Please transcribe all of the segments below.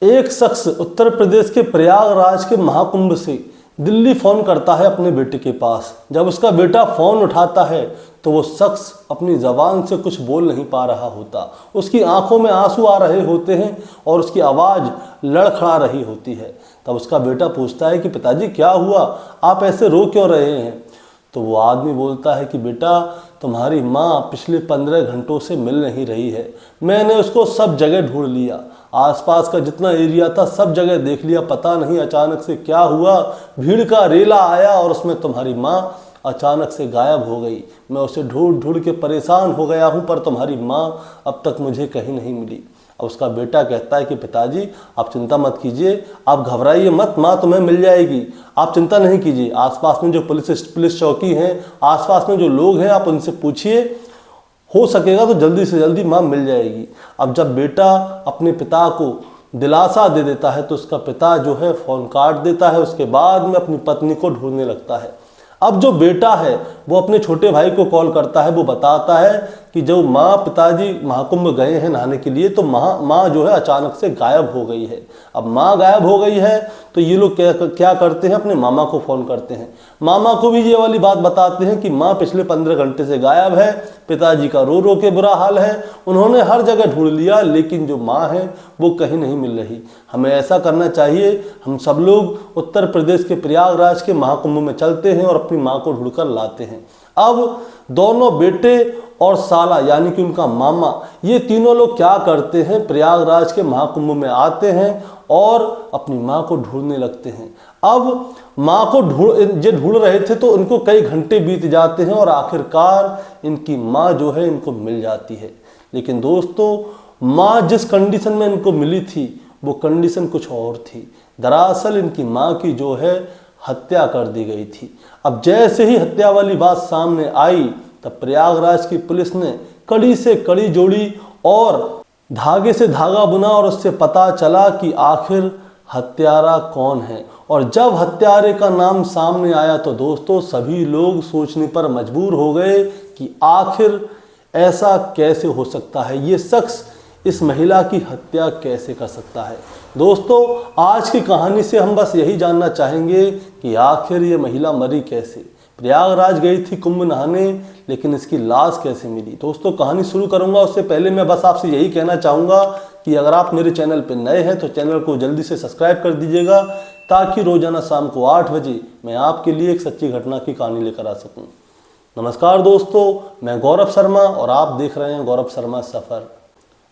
एक शख्स उत्तर प्रदेश के प्रयागराज के महाकुंभ से दिल्ली फ़ोन करता है अपने बेटे के पास। जब उसका बेटा फ़ोन उठाता है तो वो शख्स अपनी ज़बान से कुछ बोल नहीं पा रहा होता। उसकी आंखों में आंसू आ रहे होते हैं और उसकी आवाज़ लड़खड़ा रही होती है। तब उसका बेटा पूछता है कि पिताजी क्या हुआ, आप ऐसे रो क्यों रहे हैं। तो वो आदमी बोलता है कि बेटा, तुम्हारी माँ पिछले 15 घंटों से मिल नहीं रही है। मैंने उसको सब जगह ढूंढ लिया, आसपास का जितना एरिया था सब जगह देख लिया, पता नहीं अचानक से क्या हुआ, भीड़ का रेला आया और उसमें तुम्हारी माँ अचानक से गायब हो गई। मैं उसे ढूंढ ढूंढ के परेशान हो गया हूँ, पर तुम्हारी माँ अब तक मुझे कहीं नहीं मिली। और उसका बेटा कहता है कि पिताजी आप चिंता मत कीजिए, आप घबराइए मत, माँ तुम्हें मिल जाएगी, आप चिंता नहीं कीजिए। आसपास में जो पुलिस चौकी हैं, आसपास में जो लोग हैं, आप उनसे पूछिए, हो सकेगा तो जल्दी से जल्दी माँ मिल जाएगी। अब जब बेटा अपने पिता को दिलासा दे देता है तो उसका पिता जो है फ़ोन काट देता है। उसके बाद में अपनी पत्नी को ढूंढने लगता है। अब जो बेटा है वो अपने छोटे भाई को कॉल करता है। वो बताता है कि जब माँ पिताजी महाकुंभ गए हैं नहाने के लिए तो माँ जो है अचानक से गायब हो गई है। अब माँ गायब हो गई है तो ये लोग क्या करते हैं, अपने मामा को फ़ोन करते हैं। मामा को भी ये वाली बात बताते हैं कि माँ पिछले 15 घंटे से गायब है, पिताजी का रो रो के बुरा हाल है, उन्होंने हर जगह ढूंढ लिया लेकिन जो माँ है वो कहीं नहीं मिल रही। हमें ऐसा करना चाहिए, हम सब लोग उत्तर प्रदेश के प्रयागराज के महाकुंभ में चलते हैं और अपनी माँ को ढूंढकर लाते हैं। अब दोनों बेटे और साला यानी कि उनका मामा, ये तीनों लोग क्या करते हैं, प्रयागराज के महाकुंभ में आते हैं और अपनी माँ को ढूंढने लगते हैं। अब माँ को ढूंढ रहे थे तो उनको कई घंटे बीत जाते हैं और आखिरकार इनकी माँ जो है इनको मिल जाती है। लेकिन दोस्तों, माँ जिस कंडीशन में इनको मिली थी वो कंडीशन कुछ और थी। दरअसल इनकी माँ की जो है हत्या कर दी गई थी। अब जैसे ही हत्या वाली बात सामने आई तब प्रयागराज की पुलिस ने कड़ी से कड़ी जोड़ी और धागे से धागा बुना और उससे पता चला कि आखिर हत्यारा कौन है। और जब हत्यारे का नाम सामने आया तो दोस्तों सभी लोग सोचने पर मजबूर हो गए कि आखिर ऐसा कैसे हो सकता है, ये शख्स इस महिला की हत्या कैसे कर सकता है। दोस्तों, आज की कहानी से हम बस यही जानना चाहेंगे कि आखिर ये महिला मरी कैसे। प्रयागराज गई थी कुंभ नहाने, लेकिन इसकी लाश कैसे मिली। दोस्तों, कहानी शुरू करूंगा उससे पहले मैं बस आपसे यही कहना चाहूँगा कि अगर आप मेरे चैनल पर नए हैं तो चैनल को जल्दी से सब्सक्राइब कर दीजिएगा, ताकि रोजाना शाम को 8 बजे मैं आपके लिए एक सच्ची घटना की कहानी लेकर आ सकूं। नमस्कार दोस्तों, मैं गौरव शर्मा और आप देख रहे हैं गौरव शर्मा सफ़र।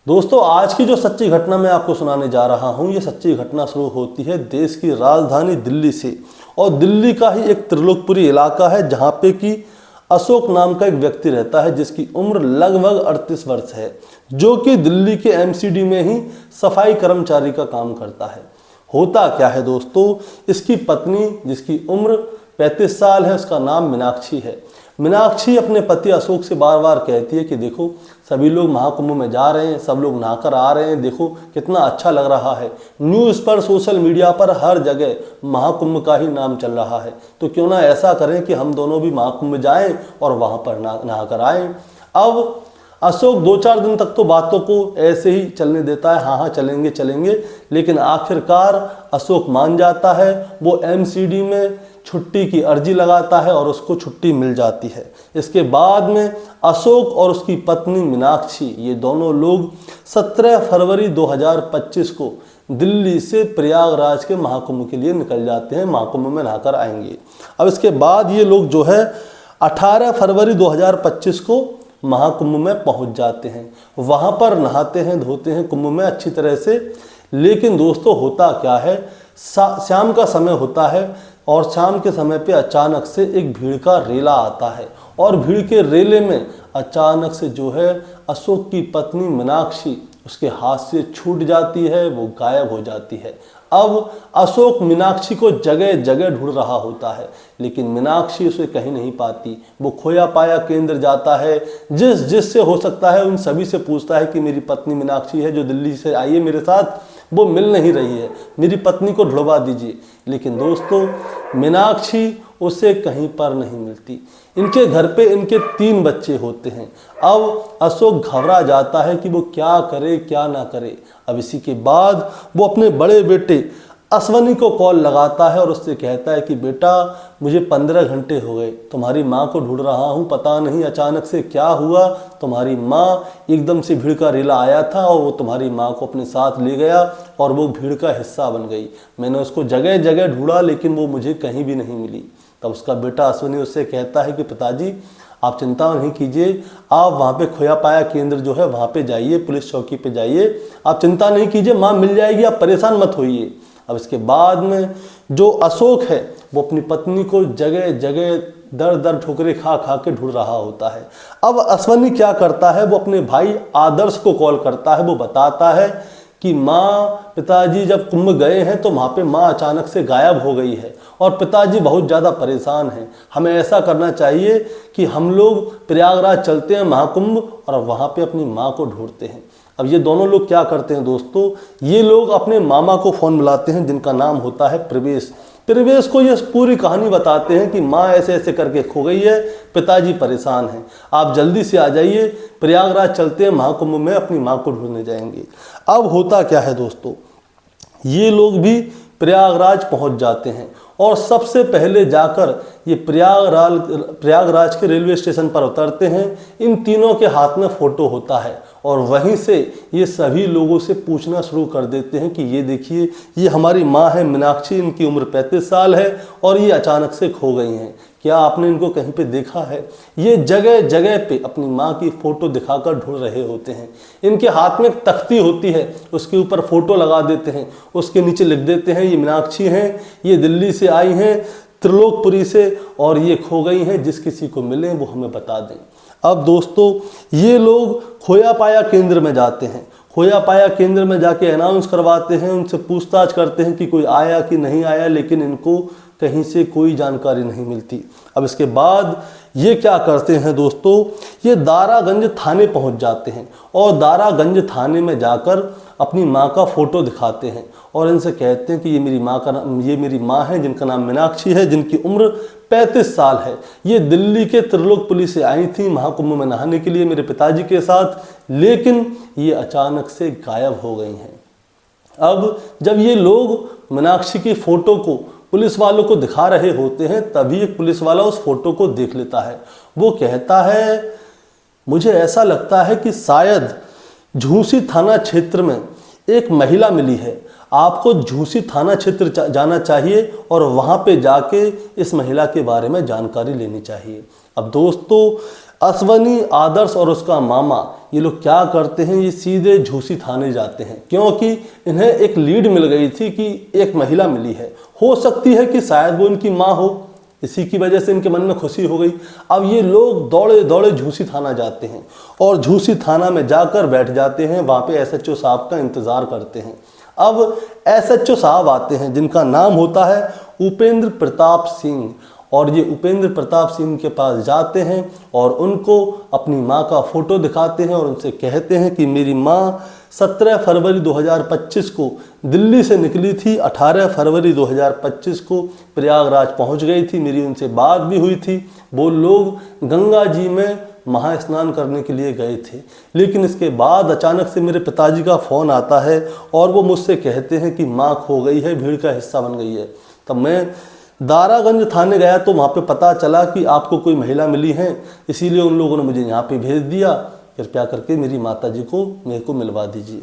दोस्तों, आज की जो सच्ची घटना मैं आपको सुनाने जा रहा हूं, ये सच्ची घटना शुरू होती है देश की राजधानी दिल्ली से। और दिल्ली का ही एक त्रिलोकपुरी इलाका है जहां पे कि अशोक नाम का एक व्यक्ति रहता है जिसकी उम्र लगभग 38 वर्ष है, जो कि दिल्ली के एमसीडी में ही सफाई कर्मचारी का काम करता है। होता क्या है दोस्तों, इसकी पत्नी जिसकी उम्र 35 साल है, उसका नाम मीनाक्षी है। मीनाक्षी अपने पति अशोक से बार बार कहती है कि देखो सभी लोग महाकुंभ में जा रहे हैं, सब लोग नहाकर आ रहे हैं, देखो कितना अच्छा लग रहा है। न्यूज़ पर, सोशल मीडिया पर हर जगह महाकुंभ का ही नाम चल रहा है, तो क्यों ना ऐसा करें कि हम दोनों भी महाकुंभ जाएं और वहाँ पर नहाकर आएँ। अब अशोक 2-4 दिन तक तो बातों को ऐसे ही चलने देता है, हाँ हाँ चलेंगे चलेंगे, लेकिन आखिरकार अशोक मान जाता है। वो एमसीडी में छुट्टी की अर्जी लगाता है और उसको छुट्टी मिल जाती है। इसके बाद में अशोक और उसकी पत्नी मीनाक्षी, ये दोनों लोग 17 फरवरी 2025 को दिल्ली से प्रयागराज के महाकुंभ के लिए निकल जाते हैं, महाकुंभ में नहाकर आएंगे। अब इसके बाद ये लोग जो है 18 फरवरी 2025 को महाकुंभ में पहुंच जाते हैं। वहां पर नहाते हैं, धोते हैं कुंभ में अच्छी तरह से। लेकिन दोस्तों, होता क्या है, शाम का समय होता है और शाम के समय पे अचानक से एक भीड़ का रेला आता है और भीड़ के रेले में अचानक से जो है अशोक की पत्नी मीनाक्षी उसके हाथ से छूट जाती है, वो गायब हो जाती है। अब अशोक मीनाक्षी को जगह जगह ढूंढ रहा होता है, लेकिन मीनाक्षी उसे कहीं नहीं पाती। वो खोया पाया केंद्र जाता है, जिससे हो सकता है उन सभी से पूछता है कि मेरी पत्नी मीनाक्षी है जो दिल्ली से आई है मेरे साथ, वो मिल नहीं रही है, मेरी पत्नी को ढूंढवा दीजिए। लेकिन दोस्तों मीनाक्षी उसे कहीं पर नहीं मिलती। इनके घर पे इनके 3 बच्चे होते हैं। अब अशोक घबरा जाता है कि वो क्या करे क्या ना करे। अब इसी के बाद वो अपने बड़े बेटे अश्वनी को कॉल लगाता है और उससे कहता है कि बेटा मुझे 15 घंटे हो गए, तुम्हारी माँ को ढूंढ रहा हूँ, पता नहीं अचानक से क्या हुआ, तुम्हारी माँ एकदम से भीड़ का रेला आया था और वो तुम्हारी माँ को अपने साथ ले गया और वो भीड़ का हिस्सा बन गई। मैंने उसको जगह जगह ढूंढा लेकिन वो मुझे कहीं भी नहीं मिली। तब उसका बेटा अश्वनी उससे कहता है कि पिताजी आप चिंता नहीं कीजिए, आप वहाँ पे खोया पाया केंद्र जो है वहाँ पे जाइए, पुलिस चौकी पे जाइए, आप चिंता नहीं कीजिए, माँ मिल जाएगी, आप परेशान मत होइए। अब इसके बाद में जो अशोक है वो अपनी पत्नी को जगह जगह दर दर ठोकरे खा खा के ढूंढ रहा होता है। अब अश्वनी क्या करता है, वो अपने भाई आदर्श को कॉल करता है। वो बताता है कि माँ पिताजी जब कुंभ गए हैं तो वहाँ पे माँ अचानक से गायब हो गई है और पिताजी बहुत ज़्यादा परेशान हैं। हमें ऐसा करना चाहिए कि हम लोग प्रयागराज चलते हैं महाकुंभ और वहाँ पे अपनी माँ को ढूंढते हैं। अब ये दोनों लोग क्या करते हैं दोस्तों, ये लोग अपने मामा को फ़ोन मिलाते हैं जिनका नाम होता है प्रवेश। प्रवेश को ये पूरी कहानी बताते हैं कि माँ ऐसे ऐसे करके खो गई है, पिताजी परेशान हैं, आप जल्दी से आ जाइए, प्रयागराज चलते हैं महाकुंभ में अपनी माँ को ढूंढने जाएंगे। अब होता क्या है दोस्तों, ये लोग भी प्रयागराज पहुंच जाते हैं और सबसे पहले जाकर ये प्रयागराज के रेलवे स्टेशन पर उतरते हैं। इन तीनों के हाथ में फ़ोटो होता है और वहीं से ये सभी लोगों से पूछना शुरू कर देते हैं कि ये देखिए ये हमारी माँ है मीनाक्षी, इनकी उम्र 35 साल है और ये अचानक से खो गई हैं, क्या आपने इनको कहीं पे देखा है। ये जगह जगह पे अपनी माँ की फ़ोटो दिखाकर ढूंढ रहे होते हैं। इनके हाथ में एक तख्ती होती है, उसके ऊपर फ़ोटो लगा देते हैं, उसके नीचे लिख देते हैं ये मीनाक्षी हैं, ये दिल्ली से आई हैं त्रिलोकपुरी से और ये खो गई हैं, जिस किसी को मिले वो हमें बता दें। अब दोस्तों ये लोग खोया पाया केंद्र में जाते हैं। खोया पाया केंद्र में जाके अनाउंस करवाते हैं, उनसे पूछताछ करते हैं कि कोई आया कि नहीं आया, लेकिन इनको कहीं से कोई जानकारी नहीं मिलती। अब इसके बाद ये क्या करते हैं दोस्तों, ये दारागंज थाने पहुंच जाते हैं और दारागंज थाने में जाकर अपनी माँ का फ़ोटो दिखाते हैं और इनसे कहते हैं कि ये मेरी माँ है जिनका नाम मीनाक्षी है, जिनकी उम्र 35 साल है। ये दिल्ली के त्रिलोकपुरी से आई थी महाकुंभ में नहाने के लिए मेरे पिताजी के साथ, लेकिन ये अचानक से गायब हो गई हैं। अब जब ये लोग मीनाक्षी की फ़ोटो को पुलिस वालों को दिखा रहे होते हैं तभी एक पुलिस वाला उस फोटो को देख लेता है। वो कहता है मुझे ऐसा लगता है कि शायद झूसी थाना क्षेत्र में एक महिला मिली है, आपको झूसी थाना क्षेत्र जाना चाहिए और वहाँ पे जाके इस महिला के बारे में जानकारी लेनी चाहिए। अब दोस्तों अश्वनी, आदर्श और उसका मामा ये लोग क्या करते हैं, ये सीधे झूसी थाने जाते हैं क्योंकि इन्हें एक लीड मिल गई थी कि एक महिला मिली है, हो सकती है कि शायद वो इनकी माँ हो, इसी की वजह से इनके मन में खुशी हो गई। अब ये लोग दौड़े दौड़े झूसी थाना जाते हैं और झूसी थाना में जाकर बैठ जाते हैं, वहाँ पे एसएचओ साहब का इंतज़ार करते हैं। अब एसएचओ साहब आते हैं जिनका नाम होता है उपेंद्र प्रताप सिंह और ये उपेंद्र प्रताप सिंह के पास जाते हैं और उनको अपनी माँ का फ़ोटो दिखाते हैं और उनसे कहते हैं कि मेरी माँ 17 फरवरी 2025 को दिल्ली से निकली थी, 18 फरवरी 2025 को प्रयागराज पहुंच गई थी, मेरी उनसे बात भी हुई थी। वो लोग गंगा जी में महास्नान करने के लिए गए थे, लेकिन इसके बाद अचानक से मेरे पिताजी का फ़ोन आता है और वो मुझसे कहते हैं कि माँ खो गई है, भीड़ का हिस्सा बन गई है। तब मैं दारागंज थाने गया तो वहाँ पे पता चला कि आपको कोई महिला मिली है, इसीलिए उन लोगों ने मुझे यहाँ पे भेज दिया, कृपया करके मेरी माताजी को मेरे को मिलवा दीजिए।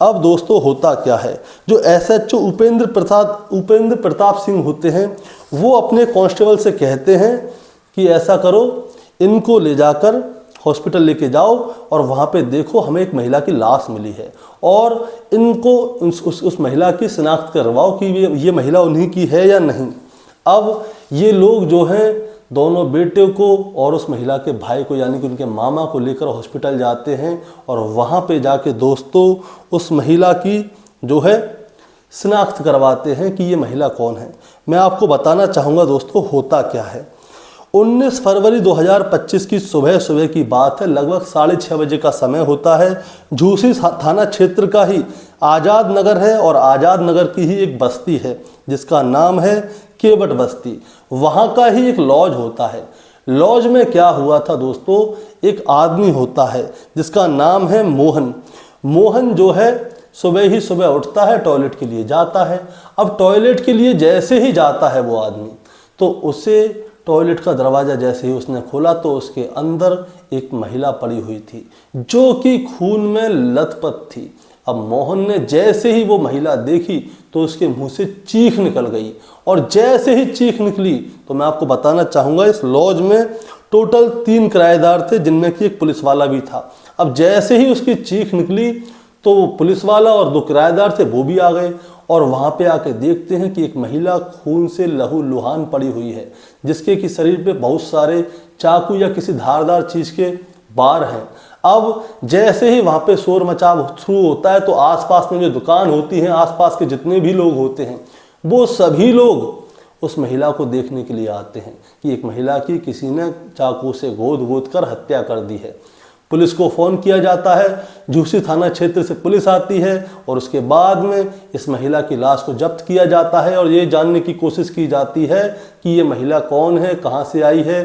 अब दोस्तों होता क्या है, जो एसएचओ उपेंद्र प्रताप सिंह होते हैं वो अपने कांस्टेबल से कहते हैं कि ऐसा करो, इनको ले जाकर हॉस्पिटल लेके जाओ और वहाँ पे देखो हमें एक महिला की लाश मिली है और इनको उस महिला की शिनाख्त करवाओ कि ये महिला उन्हीं की है या नहीं। अब ये लोग जो हैं दोनों बेटे को और उस महिला के भाई को यानी कि उनके मामा को लेकर हॉस्पिटल जाते हैं और वहाँ पे जाके दोस्तों उस महिला की जो है शिनाख्त करवाते हैं कि ये महिला कौन है। मैं आपको बताना चाहूँगा दोस्तों होता क्या है। 19 फरवरी 2025 की सुबह की बात है, लगभग 6:30 बजे का समय होता है। झूसी थाना क्षेत्र का ही आज़ाद नगर है और आज़ाद नगर की ही एक बस्ती है जिसका नाम है केवट बस्ती। वहाँ का ही एक लॉज होता है। लॉज में क्या हुआ था दोस्तों, एक आदमी होता है जिसका नाम है मोहन। मोहन जो है सुबह ही सुबह उठता है, टॉयलेट के लिए जाता है। अब टॉयलेट के लिए जैसे ही जाता है वो आदमी, तो उसे टॉयलेट का दरवाज़ा जैसे ही उसने खोला तो उसके अंदर एक महिला पड़ी हुई थी जो कि खून में लथपथ थी। अब मोहन ने जैसे ही वो महिला देखी तो उसके मुंह से चीख निकल गई, और जैसे ही चीख निकली तो मैं आपको बताना चाहूँगा इस लॉज में टोटल 3 किराएदार थे जिनमें कि एक पुलिस वाला भी था। अब जैसे ही उसकी चीख निकली तो वो पुलिस वाला और 2 किराएदार थे वो भी आ गए, और वहाँ पे आके देखते हैं कि एक महिला खून से लहूलुहान पड़ी हुई है जिसके कि शरीर पे बहुत सारे चाकू या किसी धारदार चीज़ के बार हैं। अब जैसे ही वहाँ पे शोर मचाव शुरू होता है तो आसपास में जो दुकान होती हैं, आसपास के जितने भी लोग होते हैं, वो सभी लोग उस महिला को देखने के लिए आते हैं कि एक महिला की किसी ने चाकू से गोद कर हत्या कर दी है। पुलिस को फ़ोन किया जाता है, झूसी थाना क्षेत्र से पुलिस आती है और उसके बाद में इस महिला की लाश को जब्त किया जाता है और ये जानने की कोशिश की जाती है कि ये महिला कौन है, कहाँ से आई है।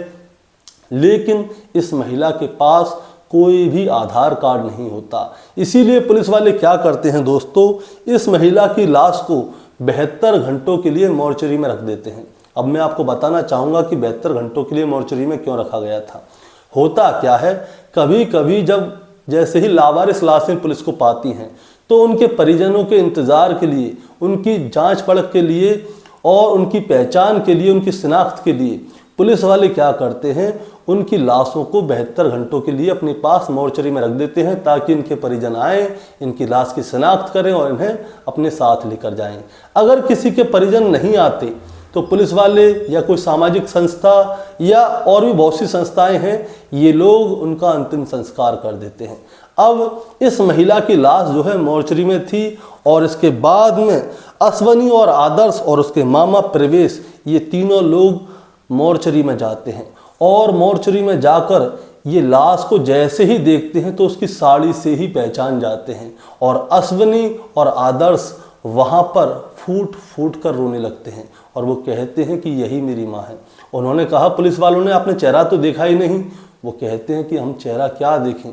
लेकिन इस महिला के पास कोई भी आधार कार्ड नहीं होता। इसीलिए पुलिस वाले क्या करते हैं दोस्तों, इस महिला की लाश को 72 घंटों के लिए मॉर्चरी में रख देते हैं। अब मैं आपको बताना चाहूँगा कि 72 घंटों के लिए मॉर्चरी में क्यों रखा गया था। होता क्या है, कभी कभी जब जैसे ही लावारिस लाशें पुलिस को पाती हैं तो उनके परिजनों के इंतज़ार के लिए, उनकी जांच परख के लिए और उनकी पहचान के लिए, उनकी शिनाख्त के लिए पुलिस वाले क्या करते हैं, उनकी लाशों को 72 घंटों के लिए अपने पास मॉर्चरी में रख देते हैं ताकि इनके परिजन आएँ, इनकी लाश की शिनाख्त करें और इन्हें अपने साथ लेकर जाएं। अगर किसी के परिजन नहीं आते तो पुलिस वाले या कोई सामाजिक संस्था या और भी बहुत सी संस्थाएं हैं, ये लोग उनका अंतिम संस्कार कर देते हैं। अब इस महिला की लाश जो है मॉर्चरी में थी और इसके बाद में अश्वनी और आदर्श और उसके मामा प्रवेश, ये तीनों लोग मॉर्चरी में जाते हैं और मॉर्चरी में जाकर ये लाश को जैसे ही देखते हैं तो उसकी साड़ी से ही पहचान जाते हैं, और अश्वनी और आदर्श वहाँ पर फूट फूट कर रोने लगते हैं और वो कहते हैं कि यही मेरी माँ है। उन्होंने कहा पुलिस वालों ने आपने चेहरा तो देखा ही नहीं। वो कहते हैं कि हम चेहरा क्या देखें,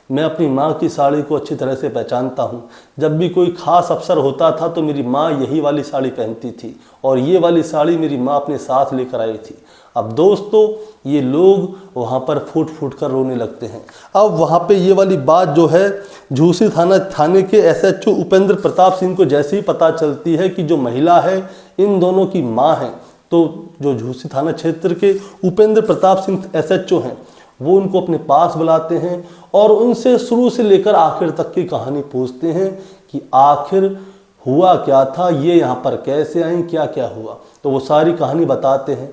मैं अपनी माँ की साड़ी को अच्छी तरह से पहचानता हूँ। जब भी कोई खास अवसर होता था तो मेरी माँ यही वाली साड़ी पहनती थी और ये वाली साड़ी मेरी माँ अपने साथ लेकर आई थी। अब दोस्तों ये लोग वहाँ पर फूट फूट कर रोने लगते हैं। अब वहाँ पे ये वाली बात जो है झूसी थाने के SHO उपेंद्र प्रताप सिंह को जैसे ही पता चलती है कि जो महिला है इन दोनों की माँ है, तो जो झूसी थाना क्षेत्र के उपेंद्र प्रताप सिंह SHO हैं वो उनको अपने पास बुलाते हैं और उनसे शुरू से लेकर आखिर तक की कहानी पूछते हैं कि आखिर हुआ क्या था, ये यहाँ पर कैसे आई, क्या क्या हुआ। तो वो सारी कहानी बताते हैं।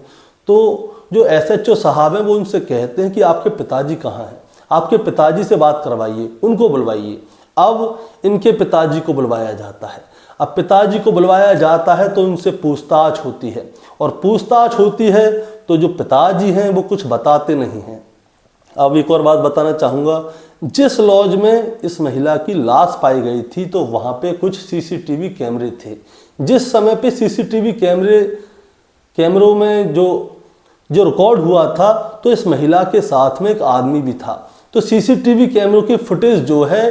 तो जो SHO साहब हैं वो उनसे कहते हैं कि आपके पिताजी कहाँ हैं, आपके पिताजी से बात करवाइए, उनको बुलवाइए। अब इनके पिताजी को बुलवाया जाता है। अब पिताजी को बुलवाया जाता है तो उनसे पूछताछ होती है, और पूछताछ होती है तो जो पिताजी हैं वो कुछ बताते नहीं हैं। अब एक और बात बताना चाहूँगा, जिस लॉज में इस महिला की लाश पाई गई थी तो वहाँ पे कुछ CCTV कैमरे थे। जिस समय पे CCTV कैमरों में जो रिकॉर्ड हुआ था तो इस महिला के साथ में एक आदमी भी था। तो CCTV कैमरों की फुटेज जो है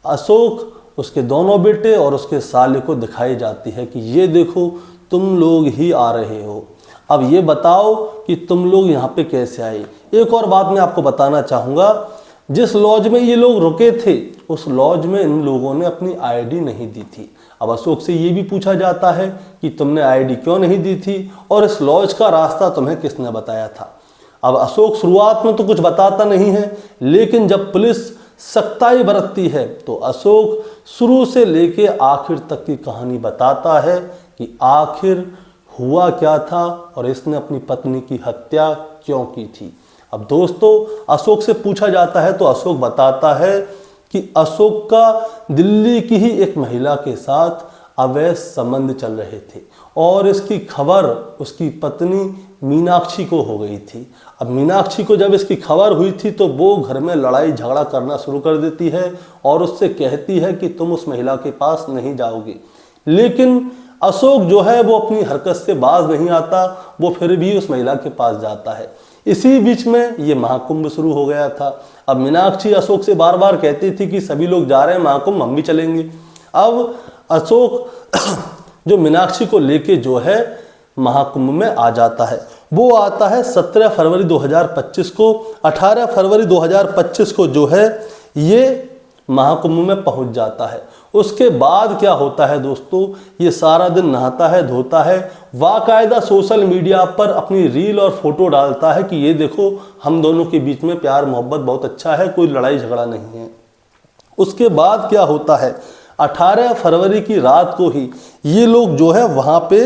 अशोक, उसके दोनों बेटे और उसके साले को दिखाई जाती है कि ये देखो तुम लोग ही आ रहे हो, अब ये बताओ कि तुम लोग यहाँ पे कैसे आए। एक और बात मैं आपको बताना चाहूँगा, जिस लॉज में ये लोग रुके थे उस लॉज में इन लोगों ने अपनी ID नहीं दी थी। अब अशोक से ये भी पूछा जाता है कि तुमने ID क्यों नहीं दी थी और इस लॉज का रास्ता तुम्हें किसने बताया था। अब अशोक शुरुआत में तो कुछ बताता नहीं है, लेकिन जब पुलिस सख्ताई बरतती है तो अशोक शुरू से लेके आखिर तक की कहानी बताता है कि आखिर हुआ क्या था और इसने अपनी पत्नी की हत्या क्यों की थी। अब दोस्तों अशोक से पूछा जाता है तो अशोक बताता है कि अशोक का दिल्ली की ही एक महिला के साथ अवैध संबंध चल रहे थे और इसकी खबर उसकी पत्नी मीनाक्षी को हो गई थी। अब मीनाक्षी को जब इसकी खबर हुई थी तो वो घर में लड़ाई झगड़ा करना शुरू कर देती है और उससे कहती है कि तुम उस महिला के पास नहीं जाओगे। लेकिन अशोक जो है वो अपनी हरकत से बाज नहीं आता, वो फिर भी उस महिला के पास जाता है। इसी बीच में ये महाकुंभ शुरू हो गया था। अब मीनाक्षी अशोक से बार बार कहती थी कि सभी लोग जा रहे हैं महाकुंभ, हम भी चलेंगे। अब अशोक जो मीनाक्षी को लेके जो है महाकुंभ में आ जाता है। वो आता है 17 फरवरी 2025 को। 18 फरवरी 2025 को जो है ये महाकुंभ में पहुंच जाता है। उसके बाद क्या होता है दोस्तों, ये सारा दिन नहाता है, धोता है, बाकायदा सोशल मीडिया पर अपनी रील और फोटो डालता है कि ये देखो हम दोनों के बीच में प्यार मोहब्बत बहुत अच्छा है, कोई लड़ाई झगड़ा नहीं है। उसके बाद क्या होता है, 18 फरवरी की रात को ही ये लोग जो है वहाँ पे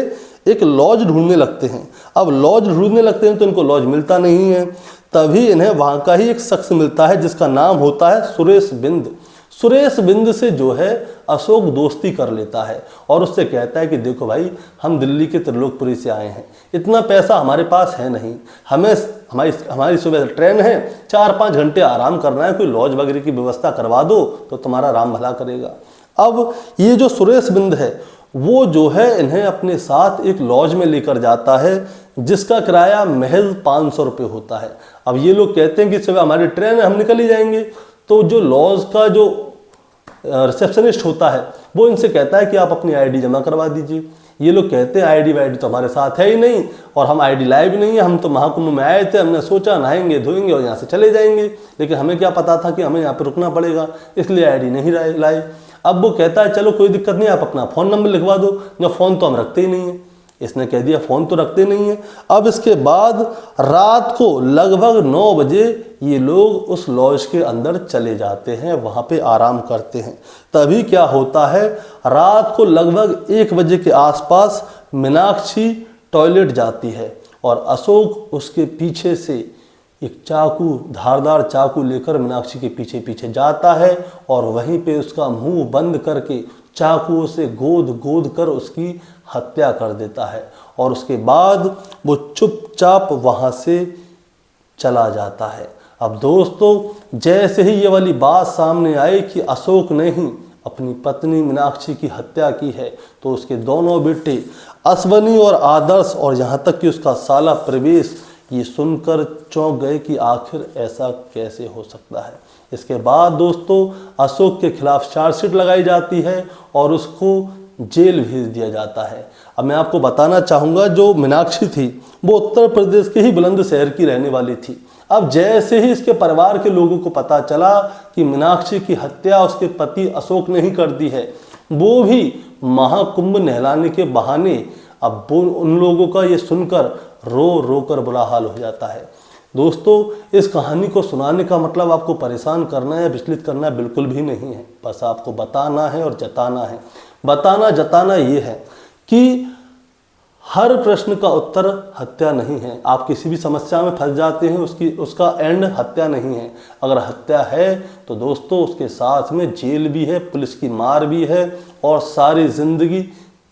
एक लॉज ढूंढने लगते हैं। अब लॉज ढूंढने लगते हैं तो इनको लॉज मिलता नहीं है। तभी इन्हें वहाँ का ही एक शख्स मिलता है जिसका नाम होता है सुरेश बिंद। सुरेश बिंद से जो है अशोक दोस्ती कर लेता है और उससे कहता है कि देखो भाई, हम दिल्ली के त्रिलोकपुरी से आए हैं, इतना पैसा हमारे पास है नहीं, हमें हमारी सुबह ट्रेन है, 4-5 घंटे आराम करना है, कोई लॉज वगैरह की व्यवस्था करवा दो तो तुम्हारा राम भला करेगा। अब ये जो सुरेश बिंद है वो जो है इन्हें अपने साथ एक लॉज में लेकर जाता है जिसका किराया महज 500 रुपये होता है। अब ये लोग कहते हैं कि सुबह हमारी ट्रेन है, हम निकल ही जाएंगे। तो जो लॉज का जो रिसेप्शनिस्ट होता है वो इनसे कहता है कि आप अपनी आईडी जमा करवा दीजिए। ये लोग कहते हैं आईडी वाईडी तो हमारे साथ है ही नहीं और हम आईडी लाए भी नहीं है, हम तो महाकुंभ में आए थे, हमने सोचा नहाएंगे धोएंगे और यहाँ से चले जाएंगे, लेकिन हमें क्या पता था कि हमें यहाँ पर रुकना पड़ेगा, इसलिए आईडी नहीं लाए। अब वो कहता है चलो कोई दिक्कत नहीं, आप अपना फ़ोन नंबर लिखवा दो। जो फ़ोन तो हम रखते ही नहीं है, इसने कह दिया फ़ोन तो रखते नहीं है। अब इसके बाद रात को लगभग 9 बजे ये लोग उस लॉज के अंदर चले जाते हैं, वहाँ पे आराम करते हैं। तभी क्या होता है, रात को लगभग 1 बजे के आसपास मीनाक्षी टॉयलेट जाती है और अशोक उसके पीछे से एक चाकू, धारदार चाकू लेकर मीनाक्षी के पीछे पीछे जाता है और वहीं पे उसका मुंह बंद करके चाकुओं से गोद कर उसकी हत्या कर देता है और उसके बाद वो चुपचाप वहाँ से चला जाता है। अब दोस्तों, जैसे ही ये वाली बात सामने आई कि अशोक ने ही अपनी पत्नी मीनाक्षी की हत्या की है, तो उसके दोनों बेटे अश्वनी और आदर्श और यहाँ तक कि उसका साला प्रवेश ये सुनकर चौंक गए कि आखिर ऐसा कैसे हो सकता है। इसके बाद दोस्तों अशोक के खिलाफ चार्जशीट लगाई जाती है और उसको जेल भेज दिया जाता है। अब मैं आपको बताना चाहूँगा, जो मीनाक्षी थी वो उत्तर प्रदेश के ही बुलंदशहर की रहने वाली थी। अब जैसे ही इसके परिवार के लोगों को पता चला कि मीनाक्षी की हत्या उसके पति अशोक ने ही कर दी है, वो भी महाकुंभ नहलाने के बहाने, अब उन लोगों का ये सुनकर रो कर बुरा हाल हो जाता है। दोस्तों, इस कहानी को सुनाने का मतलब आपको परेशान करना या विचलित करना बिल्कुल भी नहीं है, बस आपको बताना है और जताना है। बताना जताना ये है कि हर प्रश्न का उत्तर हत्या नहीं है। आप किसी भी समस्या में फंस जाते हैं, उसका एंड हत्या नहीं है। अगर हत्या है तो दोस्तों उसके साथ में जेल भी है, पुलिस की मार भी है और सारी जिंदगी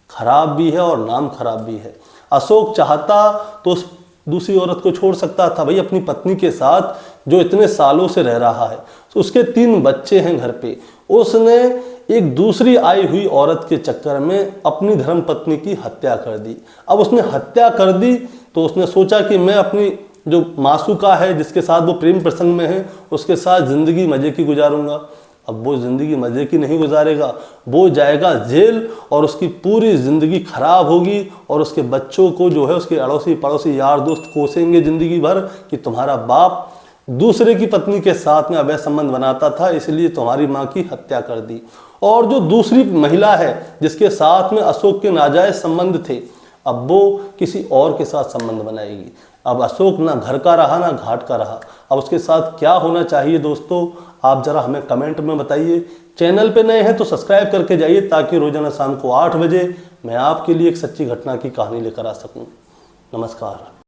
खराब भी है और नाम खराब भी है। अशोक चाहता तो उस दूसरी औरत को छोड़ सकता था भाई, अपनी पत्नी के साथ जो इतने सालों से रह रहा है, तो उसके 3 बच्चे हैं घर पे, उसने एक दूसरी आई हुई औरत के चक्कर में अपनी धर्म पत्नी की हत्या कर दी। अब उसने हत्या कर दी तो उसने सोचा कि मैं अपनी जो मासूका है जिसके साथ वो प्रेम प्रसंग में है उसके साथ ज़िंदगी मज़े की गुजारूंगा। अब वो ज़िंदगी मज़े की नहीं गुजारेगा, वो जाएगा जेल और उसकी पूरी ज़िंदगी खराब होगी और उसके बच्चों को जो है उसके अड़ोसी पड़ोसी यार दोस्त कोसेंगे ज़िंदगी भर कि तुम्हारा बाप दूसरे की पत्नी के साथ में अवैध संबंध बनाता था, इसलिए तुम्हारी माँ की हत्या कर दी। और जो दूसरी महिला है जिसके साथ में अशोक के नाजायज संबंध थे, अब वो किसी और के साथ संबंध बनाएगी। अब अशोक ना घर का रहा ना घाट का रहा। अब उसके साथ क्या होना चाहिए दोस्तों, आप ज़रा हमें कमेंट में बताइए। चैनल पे नए हैं तो सब्सक्राइब करके जाइए ताकि रोजाना शाम को 8 बजे मैं आपके लिए एक सच्ची घटना की कहानी लेकर आ सकूं। नमस्कार।